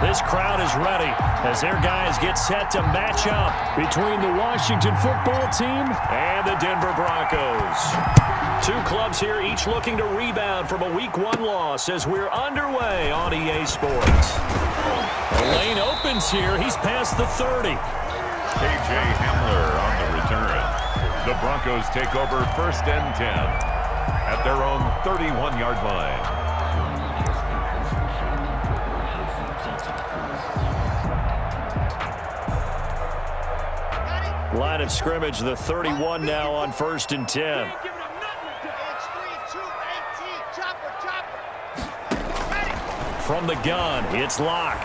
This crowd is ready as their guys get set to match up between the Washington football team and the Denver Broncos. Two clubs here, each looking to rebound from a Week 1 loss as we're underway on EA Sports. The lane opens here. He's past the 30. K.J. Hamler on the return. The Broncos take over 1st and 10 at their own 31-yard line. Line of scrimmage, the 31 now on 1st and 10. From the gun, it's Locke.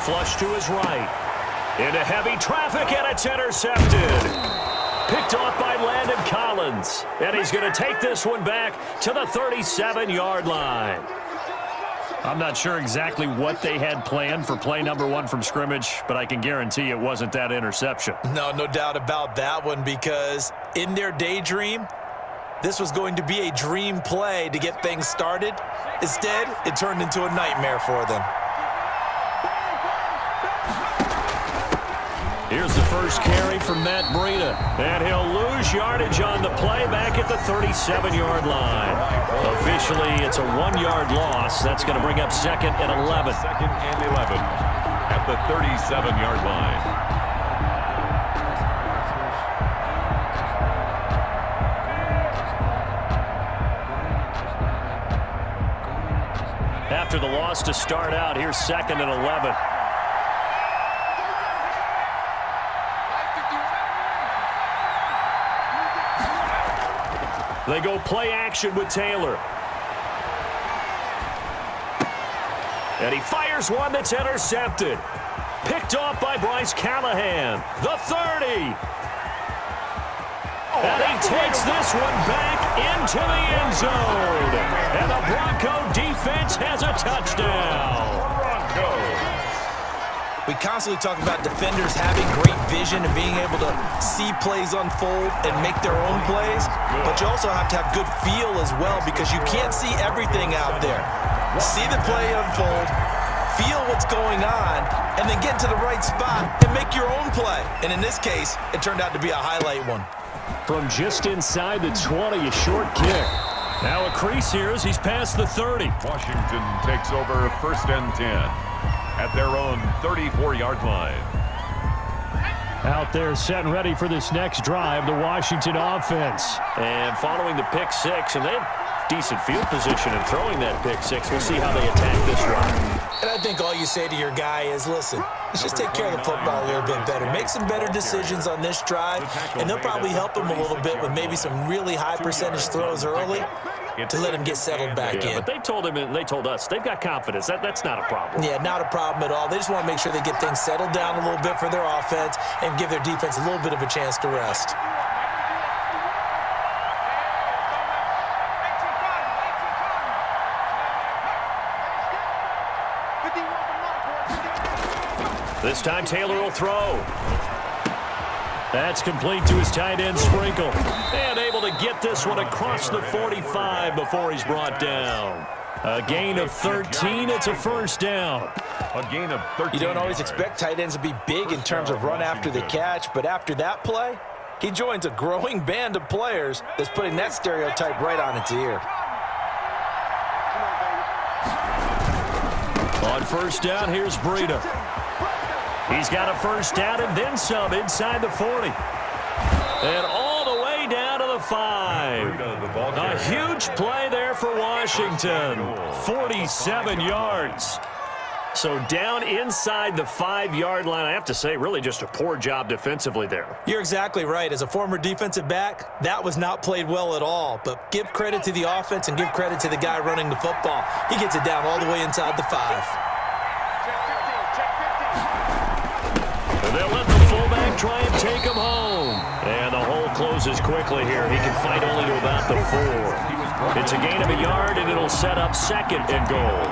Flush to his right. Into heavy traffic, and it's intercepted. Picked off by Landon Collins. And he's going to take this one back to the 37-yard line. I'm not sure exactly what they had planned for play number 1 from scrimmage, but I can guarantee it wasn't that interception. No doubt about that one, because in their daydream, this was going to be a dream play to get things started. Instead, it turned into a nightmare for them. Here's the first carry from Matt Breida. And he'll lose yardage on the play back at the 37-yard line. Officially, it's a 1-yard loss. That's going to bring up 2nd and 11. 2nd and 11 at the 37-yard line. After the loss to start out, here's 2nd and 11. They go play action with Taylor. And he fires one that's intercepted. Picked off by Bryce Callahan. The 30. And he takes this one back into the end zone. And the Bronco defense has a touchdown. Broncos. We constantly talk about defenders having great vision and being able to see plays unfold and make their own plays, but you also have to have good feel as well, because you can't see everything out there. See the play unfold, feel what's going on, and then get to the right spot and make your own play. And in this case, it turned out to be a highlight one. From just inside the 20, a short kick. Now a crease here as he's past the 30. Washington takes over 1st and 10 at their own 34-yard line. Out there set and ready for this next drive, the Washington offense. And following the pick 6, and they have decent field position in throwing that pick 6. We'll see how they attack this drive. And I think all you say to your guy is, listen, let's just take care of the football a little bit better. Make some better decisions on this drive, and they'll probably help him a little bit with maybe some really high percentage throws early to let him get settled back in. But they told him and they told us they've got confidence. That's not a problem. Yeah, not a problem at all. They just want to make sure they get things settled down a little bit for their offense and give their defense a little bit of a chance to rest. This time Taylor will throw. That's complete to his tight end, Sprinkle. And able to get this one across the 45 before he's brought down. A gain of 13. It's a 1st down. A gain of 13. You don't always expect tight ends to be big in terms of run after the catch, but after that play, he joins a growing band of players that's putting that stereotype right on its ear. On 1st down, here's Breida. He's got a 1st down and then some inside the 40. And all the way down to the 5. A huge play there for Washington. 47 yards. So down inside the 5-yard line. I have to say, really just a poor job defensively there. You're exactly right. As a former defensive back, that was not played well at all. But give credit to the offense and give credit to the guy running the football. He gets it down all the way inside the 5. They'll let the fullback try and take him home. And the hole closes quickly here. He can fight only to about the 4. It's a gain of a yard, and it'll set up 2nd and goal.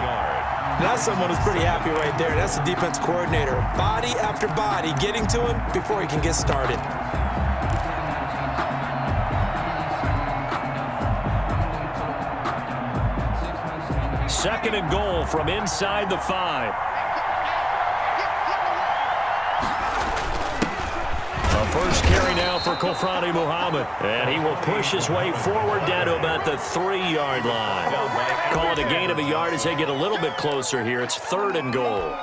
That's someone who's pretty happy right there. That's the defense coordinator. Body after body getting to him before he can get started. Second and goal from inside the 5. First carry now for Kofrani Muhammad. And he will push his way forward down to about the 3-yard line. Call it a gain of a yard as they get a little bit closer here. It's 3rd and goal.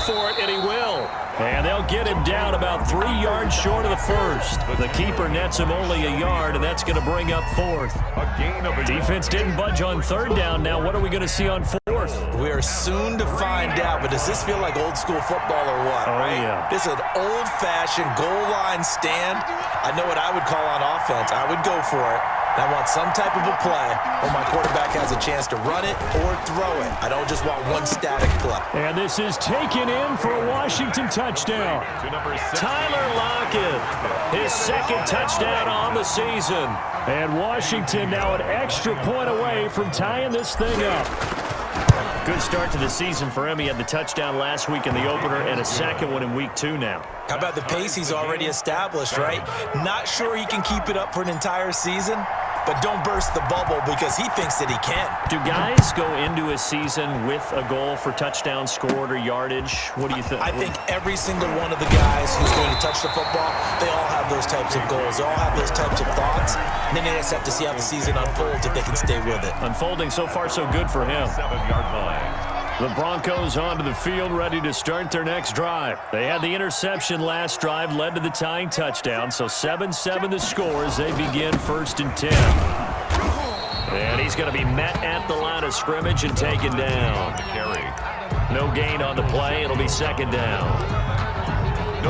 For it, and he will. And they'll get him down about 3 yards short of the first. The keeper nets him only a yard, and that's going to bring up 4th. A gain of a Defense didn't budge on 3rd down. Now what are we going to see on 4th? We are soon to find out, but does this feel like old school football or what? Oh, right? yeah. This is an old-fashioned goal line stand. I know what I would call on offense. I would go for it. I want some type of a play where my quarterback has a chance to run it or throw it. I don't just want one static play. And this is taken in for a Washington touchdown. Tyler Lockett, his 2nd touchdown on the season. And Washington now an extra point away from tying this thing up. Good start to the season for him. He had the touchdown last week in the opener and a 2nd one in week 2 now. How about the pace he's already established, right? Not sure he can keep it up for an entire season, but don't burst the bubble because he thinks that he can. Do guys go into a season with a goal for touchdown scored or yardage? What do you think? I think every single one of the guys who's going to touch the football, they all have those types of goals. They all have those types of thoughts. And then they just have to see how the season unfolds if they can stay with it. Unfolding so far so good for him. 7-yard line. The Broncos onto the field ready to start their next drive. They had the interception last drive, led to the tying touchdown. So 7-7 the score as they begin 1st and 10. And he's going to be met at the line of scrimmage and taken down. No gain on the play. It'll be 2nd down.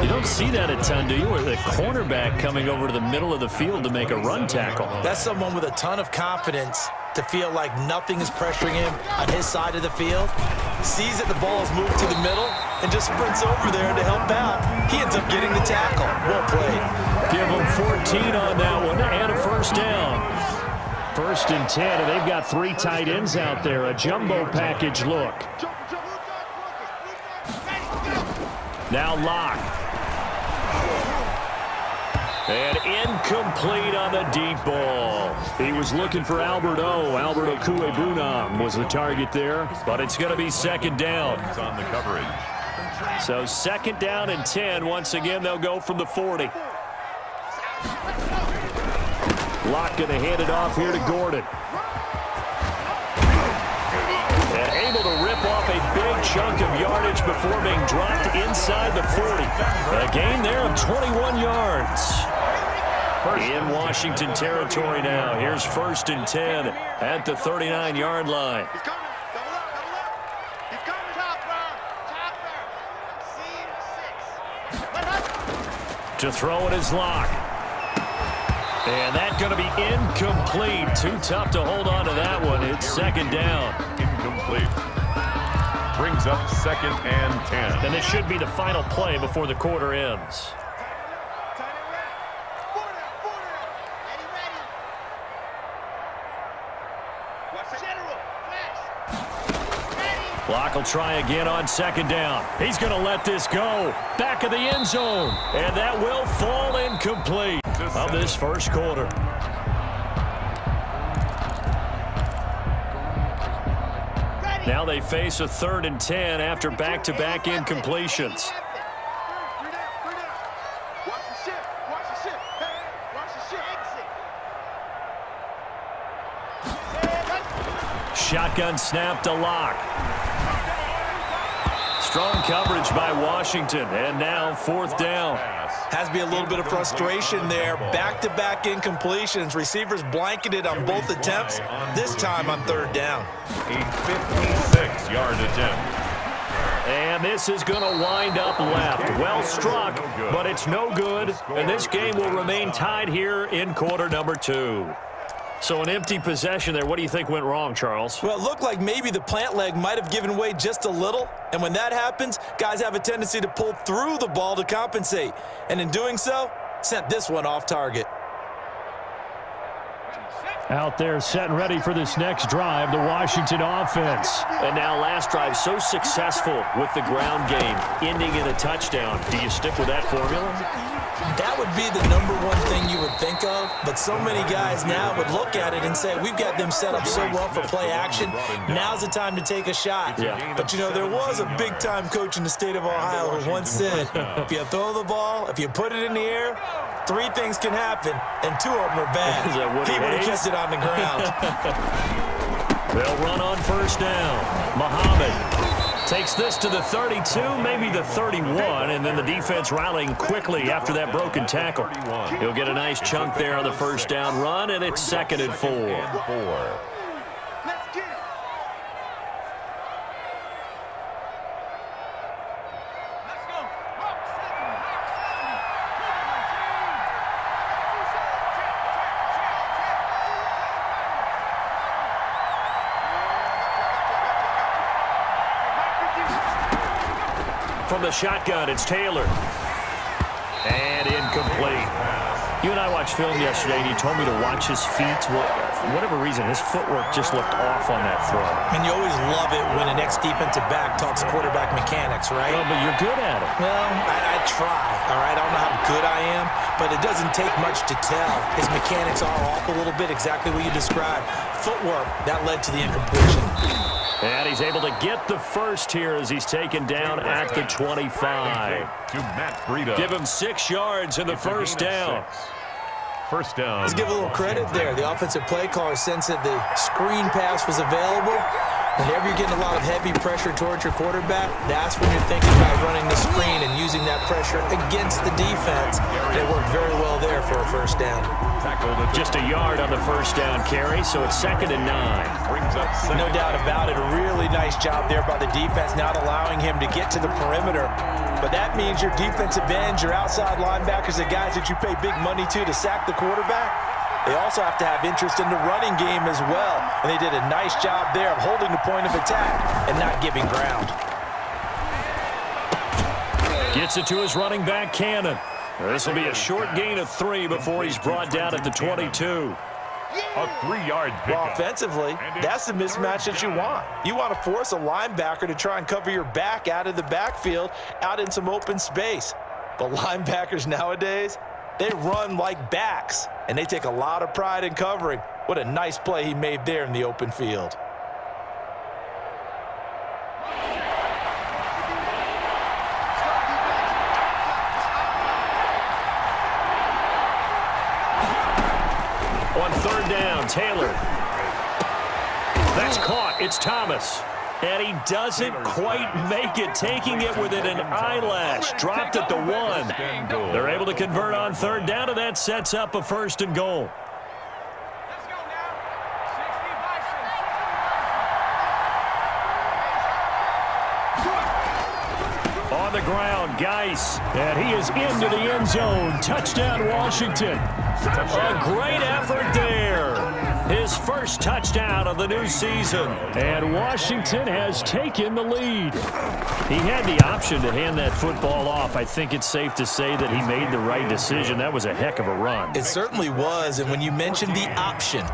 You don't see that a ton, do you? Or the cornerback coming over to the middle of the field to make a run tackle. That's someone with a ton of confidence to feel like nothing is pressuring him on his side of the field. Sees that the ball is moved to the middle and just sprints over there to help out. He ends up getting the tackle. Well played. Give him 14 on that one and a 1st down. 1st and 10, and they've got 3 tight ends out there. A jumbo package look. Now Locke. And incomplete on the deep ball. He was looking for Albert Okuebunam was the target there, but it's going to be 2nd down. It's on the coverage. So 2nd down and 10. Once again, they'll go from the 40. Locke going to hand it off here to Gordon. And able to rip off a big chunk of yardage before being dropped inside the 40. A gain there of 21 yards. In Washington territory now. Here's 1st and 10 at the 39-yard line. To throw it is Locke. And that's going to be incomplete. Too tough to hold on to that one. It's 2nd down. Incomplete. Brings up 2nd and 10. And this should be the final play before the quarter ends. Locke will try again on 2nd down. He's going to let this go. Back of the end zone. And that will fall incomplete of this 1st quarter. Now they face a 3rd and 10 after back-to-back incompletions. Shotgun snap to Locke. Strong coverage by Washington, and now 4th down. Has to be a little bit of frustration there. Back-to-back incompletions. Receivers blanketed on both attempts, this time on 3rd down. A 56-yard attempt. And this is going to wind up left. Well struck, but it's no good. And this game will remain tied here in quarter number 2. So an empty possession there. What do you think went wrong, Charles? Well, it looked like maybe the plant leg might have given way just a little. And when that happens, guys have a tendency to pull through the ball to compensate. And in doing so, sent this one off target. Out there set and ready for this next drive, the Washington offense. And now last drive so successful with the ground game, ending in a touchdown. Do you stick with that formula? That would be the number one thing you would think of, but so many guys now would look at it and say, we've got them set up so well for play action. Now's the time to take a shot. Yeah. But, you know, there was a big-time coach in the state of Ohio who once said, if you throw the ball, if you put it in the air, 3 things can happen, and 2 of them are bad. He would have kept it on the ground. They'll run on first down. Muhammad takes this to the 32, maybe the 31, and then the defense rallying quickly after that broken tackle. He'll get a nice chunk there on the first down run, and it's 2nd and 4. From the shotgun, it's Taylor. And incomplete. You and I watched film yesterday, and you told me to watch his feet. Well, for whatever reason, his footwork just looked off on that throw. And you always love it when an ex-defensive back talks quarterback mechanics, right? Well, but you're good at it. Well, I try, all right? I don't know how good I am, but it doesn't take much to tell. His mechanics are off a little bit, exactly what you described. Footwork, that led to the incompletion. And he's able to get the first here as he's taken down at the 25. To Matt Breida. Give him 6 yards in the first down. First down. Let's give a little credit there. The offensive play caller sensed that the screen pass was available. Whenever you're getting a lot of heavy pressure towards your quarterback, that's when you're thinking about running the screen and using that pressure against the defense. And it worked very well there for a first down. Just a yard on the first down carry, so it's 2nd and 9. Brings up No doubt about it. A really nice job there by the defense, not allowing him to get to the perimeter. But that means your defensive ends, your outside linebackers, the guys that you pay big money to sack the quarterback, they also have to have interest in the running game as well. And they did a nice job there of holding the point of attack and not giving ground. Gets it to his running back, Cannon. This will be a short gain of 3 before he's brought down at the 22. a 3-yard pickup. Well, offensively, that's the mismatch that you want. You want to force a linebacker to try and cover your back out of the backfield, out in some open space. But linebackers nowadays, they run like backs, and they take a lot of pride in covering. What a nice play he made there in the open field. On third down, Taylor. That's caught. It's Thomas. And he doesn't quite make it, taking it within an eyelash. Dropped at the 1. They're able to convert on third down, and that sets up a 1st and goal. On the ground, Geis. And he is into the end zone. Touchdown, Washington. A great effort there. His first touchdown of the new season. And Washington has taken the lead. He had the option to hand that football off. I think it's safe to say that he made the right decision. That was a heck of a run. It certainly was, and when you mentioned the option,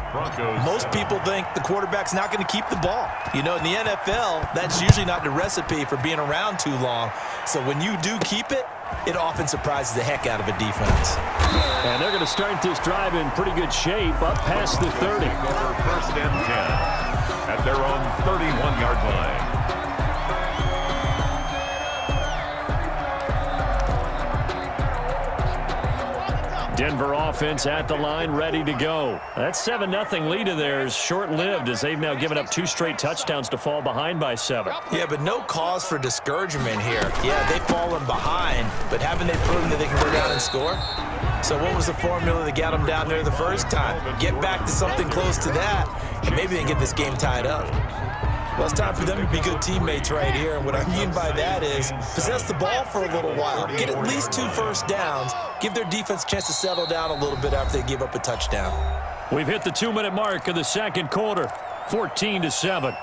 most people think the quarterback's not going to keep the ball. You know, in the NFL, that's usually not the recipe for being around too long. So when you do keep it, it often surprises the heck out of a defense. And they're going to start this drive in pretty good shape, up past the 30. First and 10 at their own 31-yard line. Denver offense at the line, ready to go. That 7-0 lead of theirs short-lived as they've now given up 2 straight touchdowns to fall behind by 7. Yeah, but no cause for discouragement here. Yeah, they've fallen behind, but haven't they proven that they can go down and score? So what was the formula that got them down there the first time? Get back to something close to that, and maybe they can get this game tied up. Well, it's time for them to be good teammates right here, and what I mean by that is possess the ball for a little while, get at least 2 first downs, give their defense a chance to settle down a little bit after they give up a touchdown. We've hit the 2-minute mark of the second quarter, 14-7.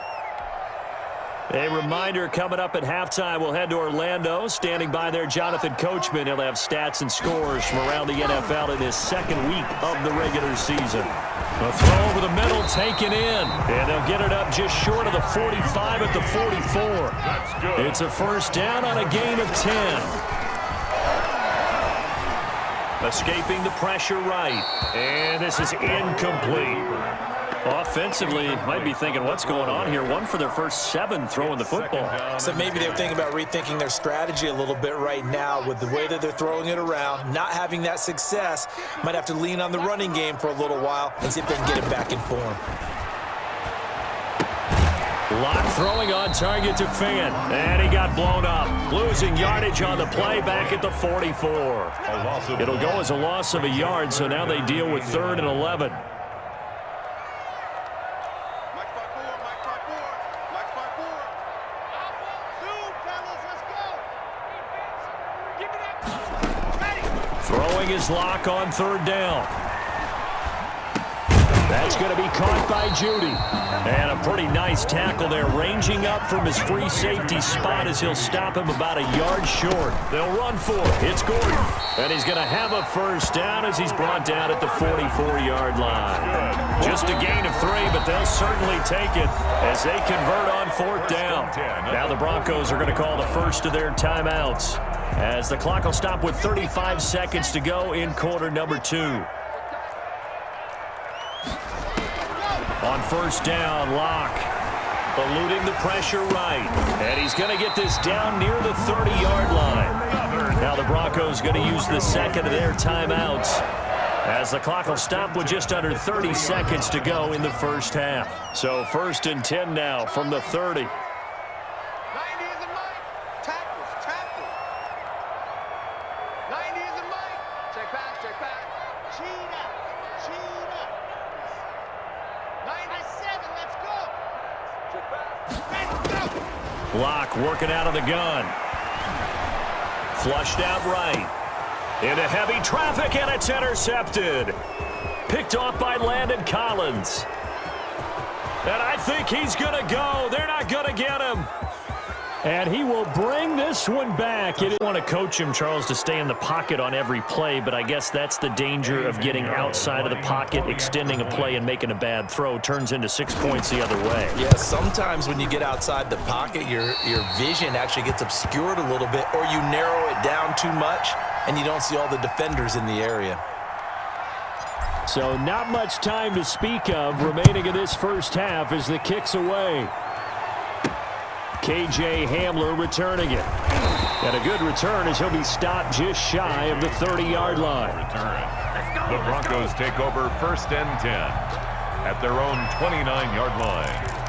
A reminder coming up at halftime, we'll head to Orlando. Standing by there, Jonathan Coachman. He'll have stats and scores from around the NFL in his second week of the regular season. A throw over the middle, taken in. And they'll get it up just short of the 45 at the 44. That's good. It's a first down on a gain of 10. Escaping the pressure right. And this is incomplete. Offensively, might be thinking, what's going on here? One for their first 7 throwing the football. So maybe they're thinking about rethinking their strategy a little bit right now with the way that they're throwing it around. Not having that success, might have to lean on the running game for a little while and see if they can get it back in form. Lock throwing on target to Fan, and he got blown up. Losing yardage on the play back at the 44. It'll go as a loss of a yard, so now they deal with 3rd and 11. Throwing his lock on 3rd down. That's going to be caught by Judy. And a pretty nice tackle there, ranging up from his free safety spot as he'll stop him about a yard short. They'll run for it. It's Gordon. And he's going to have a first down as he's brought down at the 44-yard line. Just a gain of 3, but they'll certainly take it as they convert on 4th down. Now the Broncos are going to call the first of their timeouts as the clock will stop with 35 seconds to go in quarter number 2. On first down, Locke eluding the pressure right. And he's going to get this down near the 30-yard line. Now the Broncos going to use the second of their timeouts as the clock will stop with just under 30 seconds to go in the first half. So 1st and 10 now from the 30. Locke working out of the gun. Flushed out right. Into heavy traffic, and it's intercepted. Picked off by Landon Collins. And I think he's going to go. They're not going to get him. And he will bring this one back. You didn't want to coach him, Charles, to stay in the pocket on every play, but I guess that's the danger of getting outside of the pocket, extending a play and making a bad throw. Turns into 6 points the other way. Yeah, sometimes when you get outside the pocket, your vision actually gets obscured a little bit, or you narrow it down too much, and you don't see all the defenders in the area. So not much time to speak of remaining in this first half as the kick's away. K.J. Hamler returning it. And a good return as he'll be stopped just shy of the 30-yard line. The Broncos take over 1st and 10 at their own 29-yard line.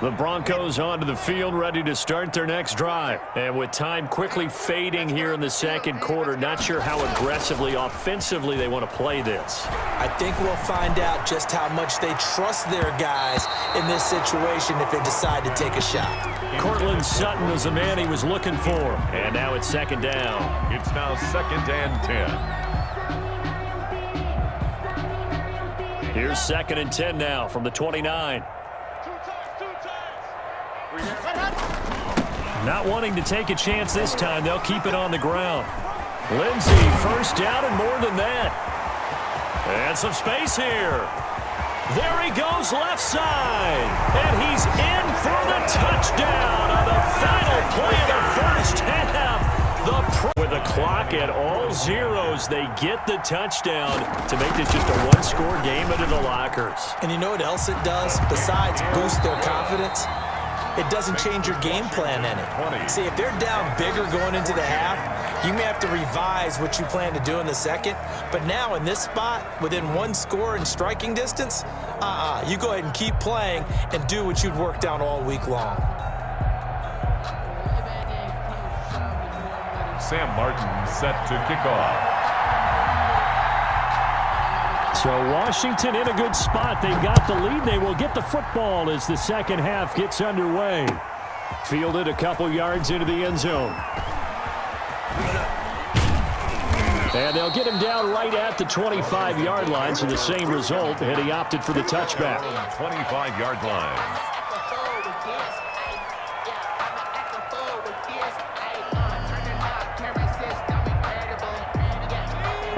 The Broncos onto the field, ready to start their next drive. And with time quickly fading here in the second quarter, not sure how aggressively, offensively they want to play this. I think we'll find out just how much they trust their guys in this situation if they decide to take a shot. Cortland Sutton was the man he was looking for. And now it's 2nd down. It's now 2nd and 10. Here's 2nd and 10 now from the 29. Not wanting to take a chance this time, they'll keep it on the ground. Lindsey, first down and more than that. And some space here. There he goes left side. And he's in for the touchdown on the final play of the first half. With the clock at all zeros, they get the touchdown to make this just a one-score game into the lockers. And you know what else it does besides boost their confidence? It doesn't change your game plan any. See, if they're down bigger going into the half, you may have to revise what you plan to do in the second. But now in this spot, within 1 score in striking distance, you go ahead and keep playing and do what you'd worked on all week long. Sam Martin set to kick off. So Washington in a good spot. They've got the lead. They will get the football as the second half gets underway. Fielded a couple yards into the end zone. And they'll get him down right at the 25-yard line, so the same result, and he opted for the touchback. 25-yard line.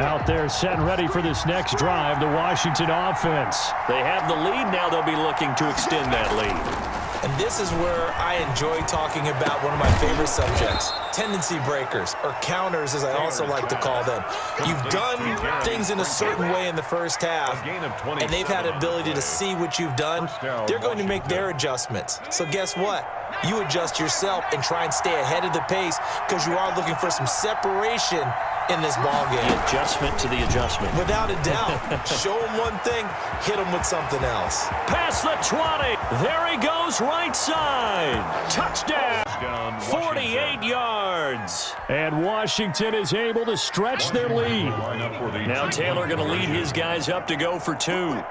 Out there set and ready for this next drive, the Washington offense. They have the lead. Now they'll be looking to extend that lead. And this is where I enjoy talking about one of my favorite subjects, tendency breakers, or counters as I also like to call them. You've done things in a certain way in the first half, and they've had an ability to see what you've done. They're going to make their adjustments. So guess what? You adjust yourself and try and stay ahead of the pace because you are looking for some separation in this ball game. The adjustment to the adjustment. Without a doubt. Show them one thing, hit them with something else. Past the 20. There he goes, right side. Touchdown. 48 yards. And Washington is able to stretch their lead. Now Taylor going to lead his guys up to go for 2.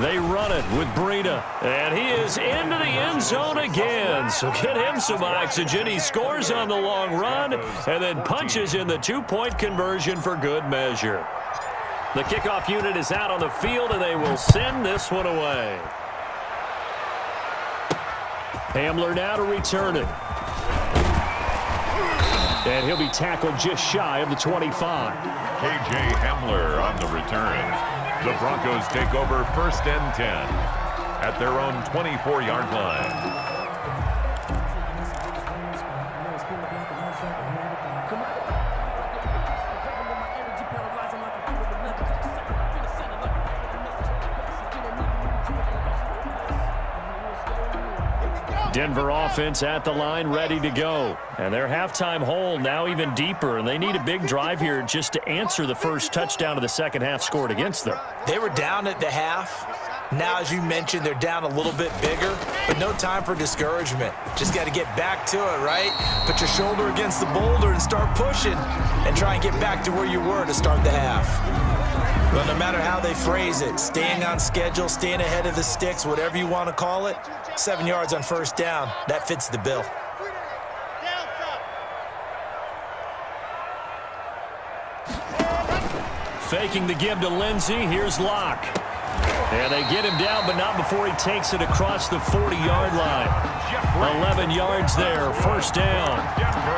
They run it with Breida, and he is into the end zone again. So get him some oxygen. He scores on the long run and then punches in the 2-point conversion for good measure. The kickoff unit is out on the field, and they will send this one away. Hamler now to return it. And he'll be tackled just shy of the 25. K.J. Hamler on the return. The Broncos take over 1st and 10 at their own 24-yard line. Denver offense at the line, ready to go. And their halftime hole now even deeper, and they need a big drive here just to answer the first touchdown of the second half scored against them. They were down at the half. Now, as you mentioned, they're down a little bit bigger, but no time for discouragement. Just got to get back to it, right? Put your shoulder against the boulder and start pushing and try and get back to where you were to start the half. But no matter how they phrase it, staying on schedule, staying ahead of the sticks, whatever you want to call it, 7 yards on first down, that fits the bill. Faking the give to Lindsey. Here's Locke. And they get him down, but not before he takes it across the 40-yard line. 11 yards there, first down.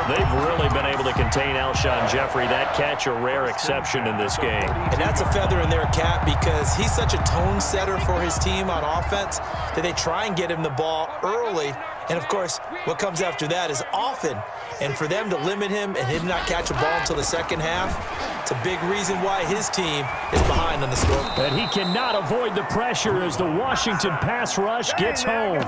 They've really been able to contain Alshon Jeffrey. That catch a rare exception in this game. And that's a feather in their cap because he's such a tone setter for his team on offense that they try and get him the ball early. And, of course, what comes after that is often. And for them to limit him and him not catch a ball until the second half, it's a big reason why his team is behind on the score. And he cannot avoid the pressure as the Washington pass rush gets home.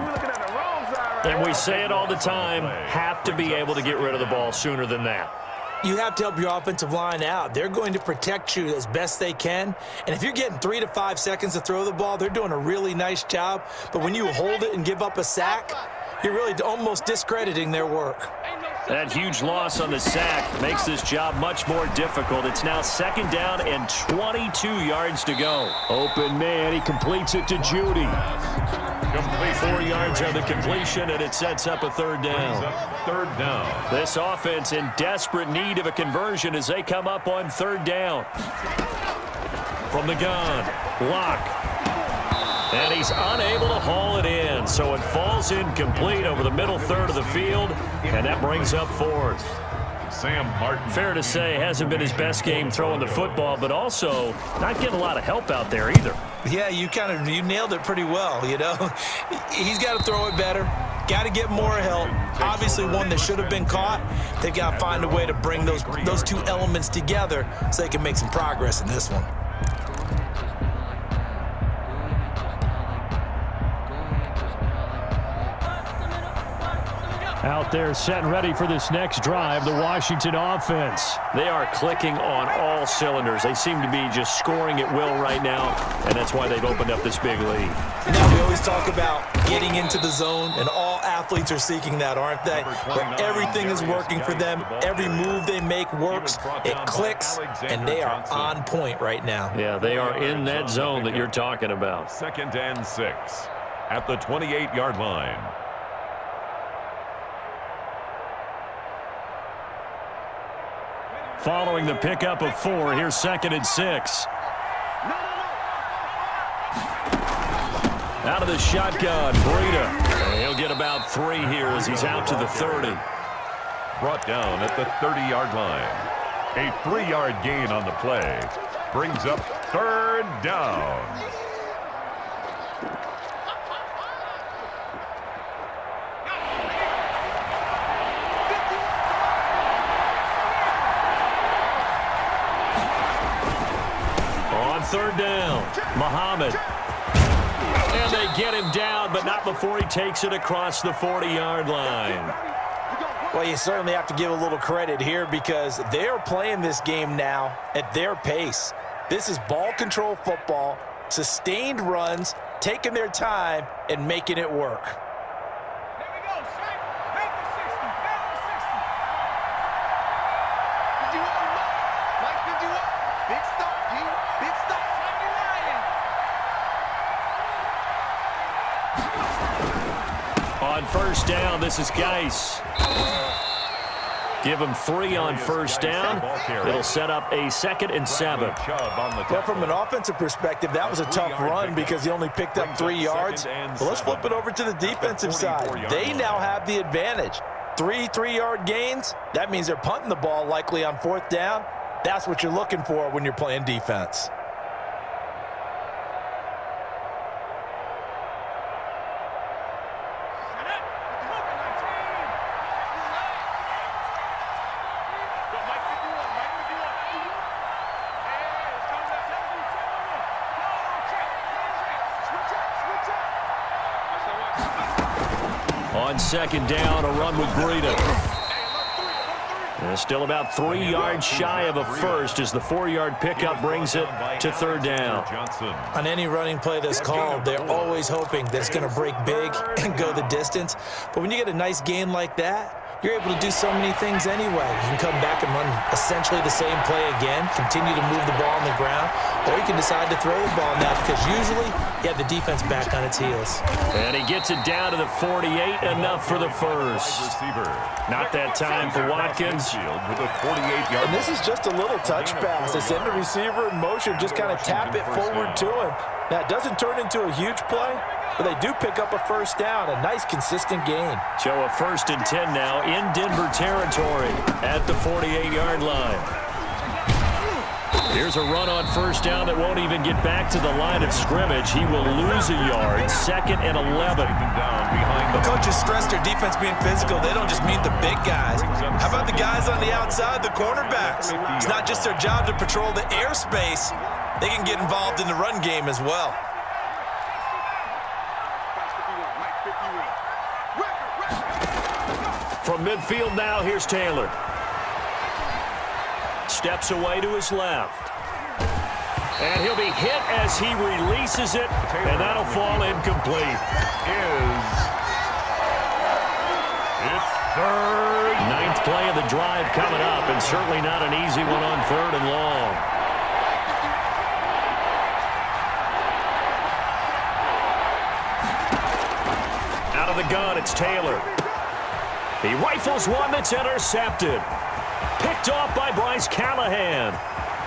And we say it all the time, have to be able to get rid of the ball sooner than that. You have to help your offensive line out. They're going to protect you as best they can. And if you're getting 3 to 5 seconds to throw the ball, they're doing a really nice job. But when you hold it and give up a sack, you're really almost discrediting their work. That huge loss on the sack makes this job much more difficult. It's now second down and 22 yards to go. Open man, he completes it to Judy. 4 yards on the completion, and it sets up a third down. Third down. This offense in desperate need of a conversion as they come up on third down. From the gun, Locke. And he's unable to haul it in, so it falls incomplete over the middle third of the field, and that brings up fourth. Sam Martin. Fair to say, hasn't been his best game throwing the football, but also not getting a lot of help out there either. Yeah, you nailed it pretty well, you know. He's got to throw it better. Got to get more help. Obviously one that should have been caught. They've got to find a way to bring those two elements together so they can make some progress in this one. Out there set and ready for this next drive, the Washington offense. They are clicking on all cylinders. They seem to be just scoring at will right now, and that's why they've opened up this big lead. Now, we always talk about getting into the zone, and all athletes are seeking that, aren't they? But everything is working for them. Every move they make works. It clicks, and they are on point right now. Yeah, they are in that zone that you're talking about. 2nd and 6 at the 28-yard line. Following the pickup of 4, here's 2nd and 6. Out of the shotgun, Breida. And he'll get about 3 here as he's out to the 30. Brought down at the 30-yard line. A 3-yard gain on the play. Brings up 3rd down. On 3rd down, Muhammad. And they get him down, but not before he takes it across the 40-yard line. Well, you certainly have to give a little credit here because they're playing this game now at their pace. This is ball control football, sustained runs, taking their time, and making it work. On 1st down, this is Geis. Give him 3 on 1st down. It'll set up a 2nd and 7. Well, from an offensive perspective, that was a tough run because he only picked up 3 yards. But let's flip it over to the defensive side. They now have the advantage. 3 3-yard gains, that means they're punting the ball likely on 4th down. That's what you're looking for when you're playing defense. On 2nd down, a run with Breida. Still about 3 yards shy of a first as the 4-yard pickup brings it to 3rd down. On any running play that's called, they're always hoping that it's going to break big and go the distance. But when you get a nice gain like that, you're able to do so many things anyway. You can come back and run essentially the same play again, continue to move the ball on the ground, or you can decide to throw the ball now because usually you have the defense back on its heels. And he gets it down to the 48, enough for the first. Not that time for Watkins. And this is just a little touch pass. They send the receiver in motion, just kind of tap it forward to him. Now, it doesn't turn into a huge play, but they do pick up a 1st down, a nice, consistent gain. So a 1st and 10 now in Denver territory at the 48-yard line. Here's a run on 1st down that won't even get back to the line of scrimmage. He will lose a yard, 2nd and 11. The coaches stress their defense being physical. They don't just mean the big guys. How about the guys on the outside, the cornerbacks? It's not just their job to patrol the airspace. They can get involved in the run game as well. From midfield now, here's Taylor. Steps away to his left. And he'll be hit as he releases it, and that'll fall incomplete. It's 3rd. 9th play of the drive coming up, and certainly not an easy one on 3rd and long. Out of the gun, it's Taylor. He rifles one that's intercepted. Picked off by Bryce Callahan.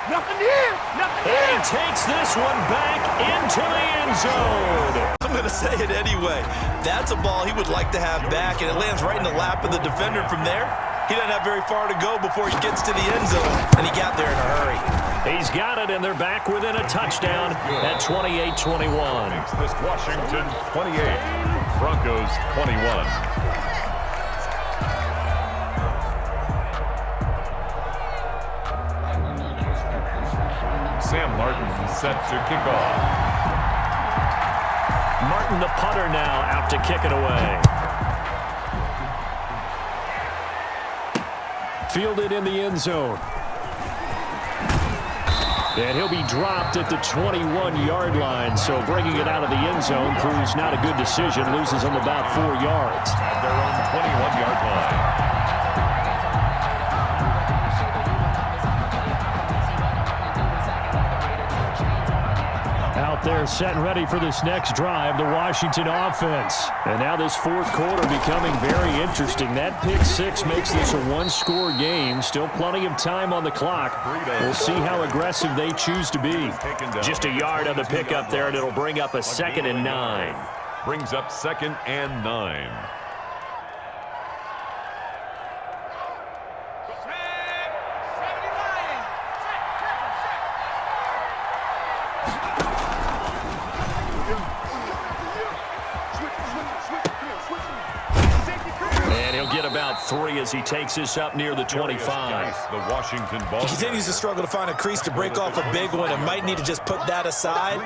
Nothing here! Nothing here! And he takes this one back into the end zone. I'm going to say it anyway. That's a ball he would like to have back, and it lands right in the lap of the defender from there. He doesn't have very far to go before he gets to the end zone, and he got there in a hurry. He's got it, and they're back within a touchdown at 28-21. This Washington 28, Broncos 21. Sam Martin set to kick off. Martin, the punter, now out to kick it away. Fielded in the end zone. And he'll be dropped at the 21-yard line, so bringing it out of the end zone proves not a good decision. Loses him about 4 yards. At their own 21-yard line. They're set and ready for this next drive, the Washington offense. And now this fourth quarter becoming very interesting. That pick six makes this a one-score game. Still plenty of time on the clock. We'll see how aggressive they choose to be. Just a yard on the pickup there, and it'll bring up a 2nd and 9. Brings up 2nd and 9. Get about 3 as he takes this up near the 25. The Washington ball. He continues to struggle to find a crease to break off a big one and might need to just put that aside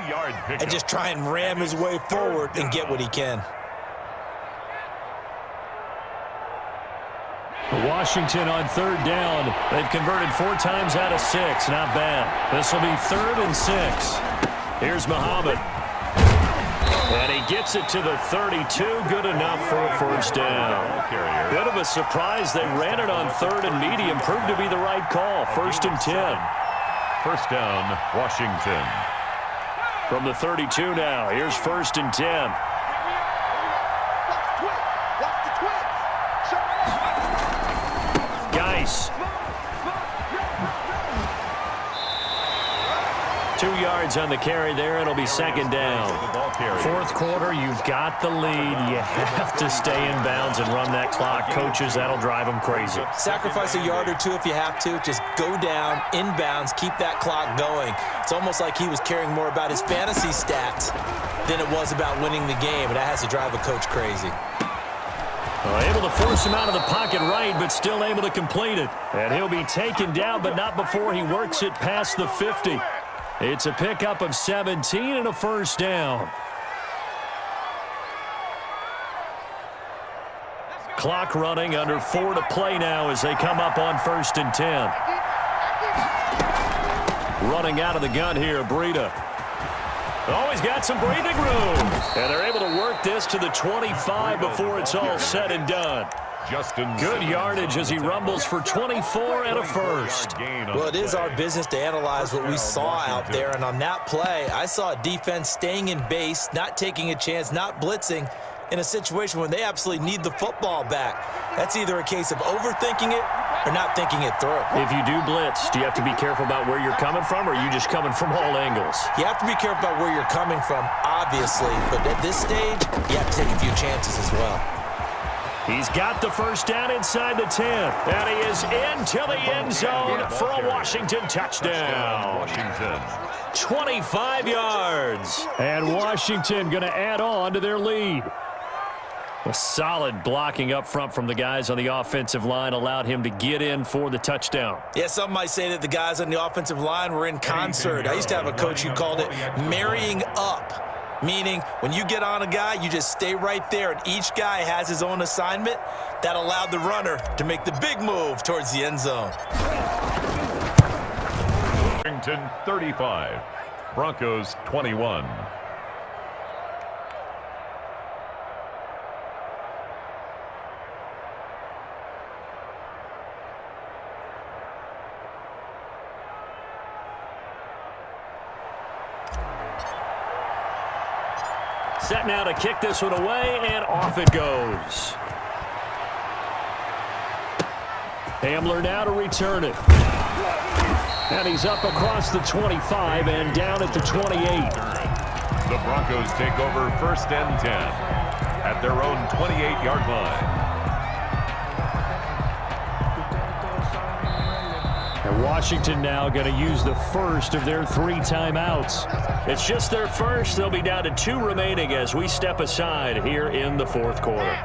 and just try and ram his way forward and get what he can. Washington on 3rd down. They've converted 4 times out of 6. Not bad. This will be 3rd and 6. Here's Muhammad. And he gets it to the 32. Good enough for a first down. Bit of a surprise. They ran it on 3rd and medium. Proved to be the right call. 1st and 10. First down, Washington. From the 32 now. Here's 1st and 10. Geis. 2 yards on the carry there. It'll be 2nd down. 4th quarter, you've got the lead. You have to stay in bounds and run that clock. Coaches, that'll drive them crazy. Sacrifice a yard or 2 if you have to. Just go down, in bounds, keep that clock going. It's almost like he was caring more about his fantasy stats than it was about winning the game, and that has to drive a coach crazy. Able to force him out of the pocket right, but still able to complete it. And he'll be taken down, but not before he works it past the 50. It's a pickup of 17 and a first down. Clock running, under 4 to play now as they come up on 1st and 10. Running out of the gun here, Breida. Always got some breathing room. And they're able to work this to the 25 before it's all said and done. Good yardage as he rumbles for 24 and a first. Well, it is our business to analyze what we saw out there, and on that play, I saw a defense staying in base, not taking a chance, not blitzing in a situation when they absolutely need the football back. That's either a case of overthinking it or not thinking it through. If you do blitz, do you have to be careful about where you're coming from, or are you just coming from all angles? You have to be careful about where you're coming from, obviously, but at this stage, you have to take a few chances as well. He's got the first down inside the 10. And he is into the end zone for a Washington touchdown. Washington. 25 yards. And Washington going to add on to their lead. A solid blocking up front from the guys on the offensive line allowed him to get in for the touchdown. Yeah, some might say that the guys on the offensive line were in concert. I used to have a coach who called it marrying up. Meaning, when you get on a guy, you just stay right there, and each guy has his own assignment. That allowed the runner to make the big move towards the end zone. Washington 35, Broncos 21. Set now to kick this one away, and off it goes. Hamler now to return it. And he's up across the 25 and down at the 28. The Broncos take over 1st and 10 at their own 28-yard line. And Washington now going to use the first of their 3 timeouts. It's just their first. They'll be down to 2 remaining as we step aside here in the 4th quarter.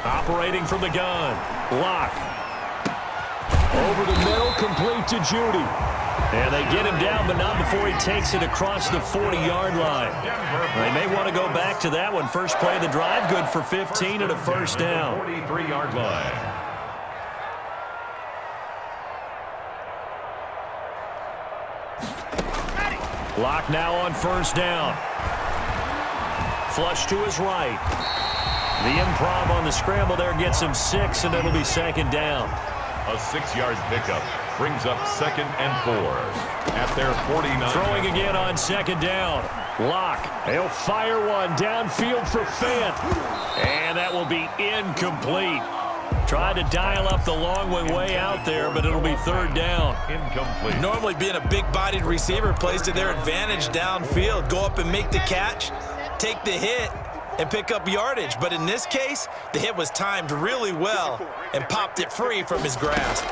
Operating from the gun. Lock. Over the middle, complete to Judy. And they get him down, but not before he takes it across the 40-yard line. They may want to go back to that one. First play of the drive, good for 15 and a first down. 43-yard line. Lock now on 1st down. Flush to his right. The improv on the scramble there gets him 6, and it'll be second down. A 6-yard pickup brings up 2nd and 4 at their 49. Throwing again on second down. Locke, he'll fire one downfield for Fant. And that will be incomplete. Tried to dial up the long one way out there, but it'll be third down. Incomplete. Normally being a big-bodied receiver plays to their advantage downfield. Go up and make the catch, take the hit, and pick up yardage. But in this case, the hit was timed really well and popped it free from his grasp.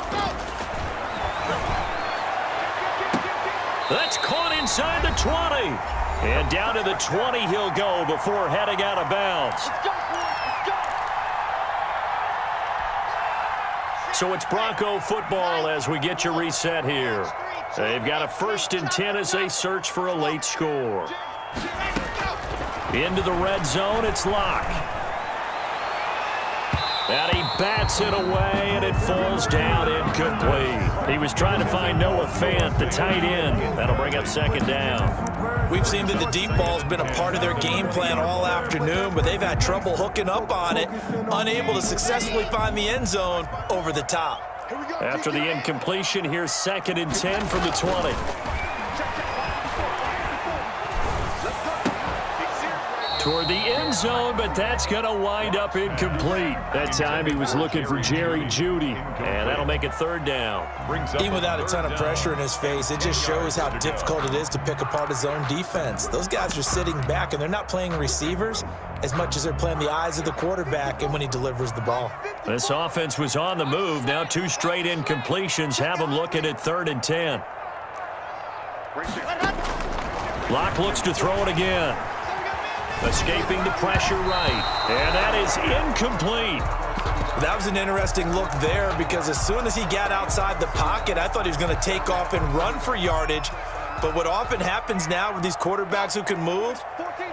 That's caught inside the 20. And down to the 20 he'll go before heading out of bounds. So it's Bronco football as we get you reset here. They've got a 1st and 10 as they search for a late score. Into the red zone, it's Locke. And he bats it away, and it falls down incomplete. He was trying to find Noah Fant, the tight end. That'll bring up second down. We've seen that the deep ball's been a part of their game plan all afternoon, but they've had trouble hooking up on it, unable to successfully find the end zone over the top. After the incompletion, here's 2nd and 10 from the 20. Toward the end zone, but that's going to wind up incomplete. That time he was looking for Jerry Jeudy, and that'll make it third down. Even without a ton of pressure in his face, it just shows how difficult it is to pick apart his own defense. Those guys are sitting back, and they're not playing receivers as much as they're playing the eyes of the quarterback and when he delivers the ball. This offense was on the move. Now 2 straight incompletions have them looking at 3rd and 10. Locke looks to throw it again. Escaping the pressure right. And that is incomplete. That was an interesting look there because as soon as he got outside the pocket, I thought he was going to take off and run for yardage. But what often happens now with these quarterbacks who can move,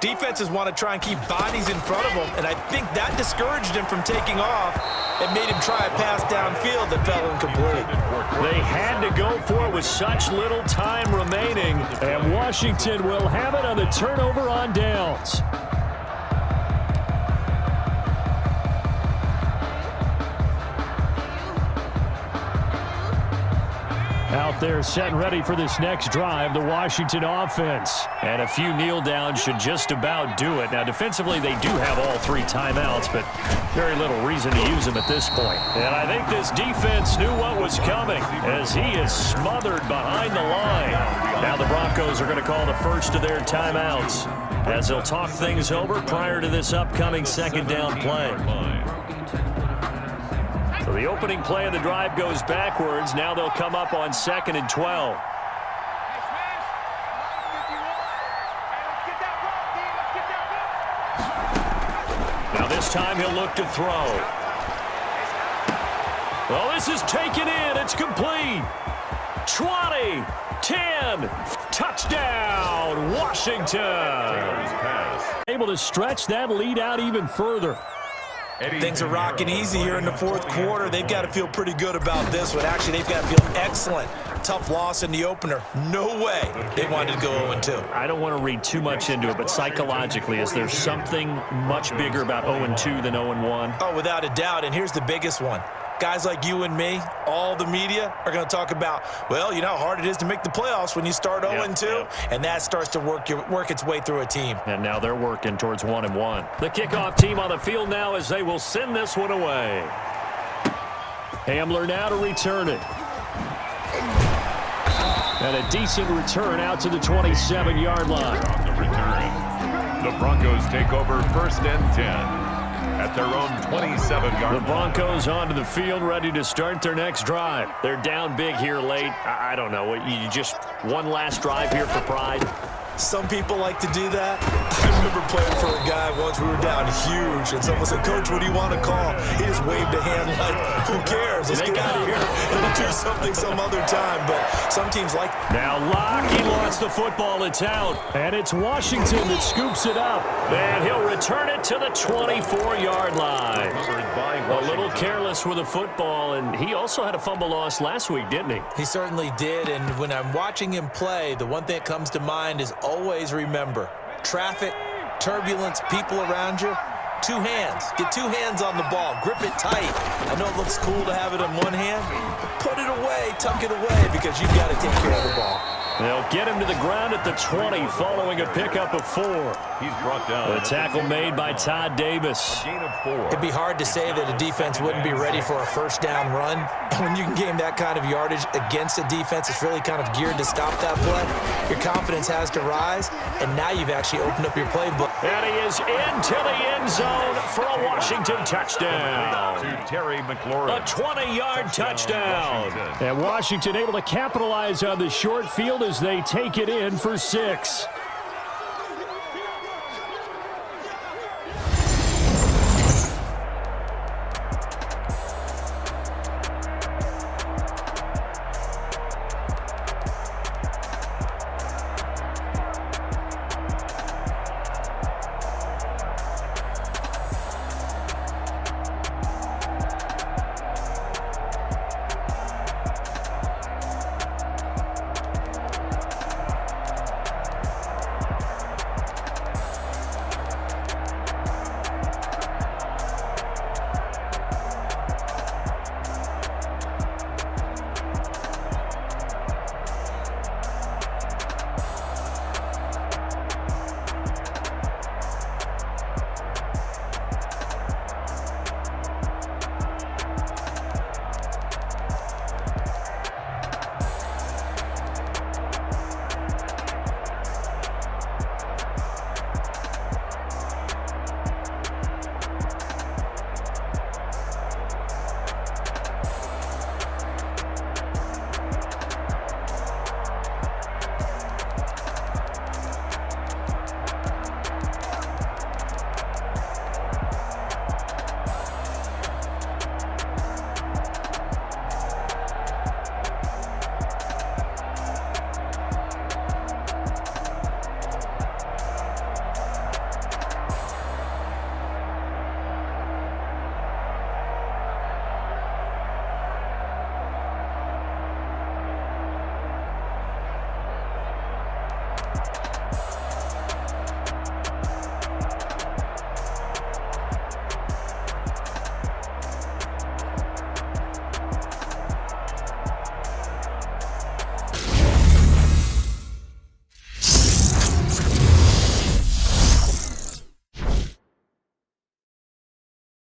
defenses want to try and keep bodies in front of them, and I think that discouraged him from taking off and made him try a pass downfield that fell incomplete. They had to go for it with such little time remaining, and Washington will have it on the turnover on downs. Out there set and ready for this next drive, the Washington offense. And a few kneel downs should just about do it. Now, defensively, they do have all 3 timeouts, but very little reason to use them at this point. And I think this defense knew what was coming as he is smothered behind the line. Now the Broncos are going to call the first of their timeouts as they'll talk things over prior to this upcoming second down play. So the opening play of the drive goes backwards. Now they'll come up on 2nd and 12. Now this time he'll look to throw. Well, this is taken in. It's complete. 20, 10, touchdown, Washington. Able to stretch that lead out even further. Things are rocking easy here in the 4th quarter. They've got to feel pretty good about this one. Actually, they've got to feel excellent. Tough loss in the opener. No way they wanted to go 0-2. I don't want to read too much into it, but psychologically, is there something much bigger about 0-2 than 0-1? Oh, without a doubt, and here's the biggest one. Guys like you and me, all the media, are going to talk about, well, you know how hard it is to make the playoffs when you start 0-2, and that starts to work its way through a team. And now they're working towards 1-1. The kickoff team on the field now as they will send this one away. Hamler now to return it. And a decent return out to the 27-yard line. On the return, the Broncos take over 1st and 10. At their own 27-yard line. The Broncos onto the field, ready to start their next drive. They're down big here late. I don't know. You just one last drive here for pride? Some people like to do that. I remember playing for a guy once. We were down huge, and someone said, "Coach, what do you want to call?" He just waved a hand like, "Who cares? Let's get out of here and we'll do something some other time." But some teams like. Now Locke, he lost the football. It's out, and it's Washington that scoops it up, and he'll return it to the 24-yard line. A little careless with the football, and he also had a fumble loss last week, didn't he? He certainly did, and when I'm watching him play, the one thing that comes to mind is always remember, traffic, turbulence, people around you, Two hands. Get two hands on the ball. Grip it tight. I know it looks cool to have it in one hand, but put it away, tuck it away, because you've got to take care of the ball. They'll get him to the ground at the 20 following a pickup of 4. He's brought down. A tackle made by Todd Davis. A gain of 4. It'd be hard to say that a defense wouldn't be ready for a first down run. When you can gain that kind of yardage against a defense that's really kind of geared to stop that play, your confidence has to rise, and now you've actually opened up your playbook. And he is into the end zone for a Washington touchdown. To Terry McLaurin. A 20-yard touchdown. Washington. And Washington able to capitalize on the short field as they take it in for 6.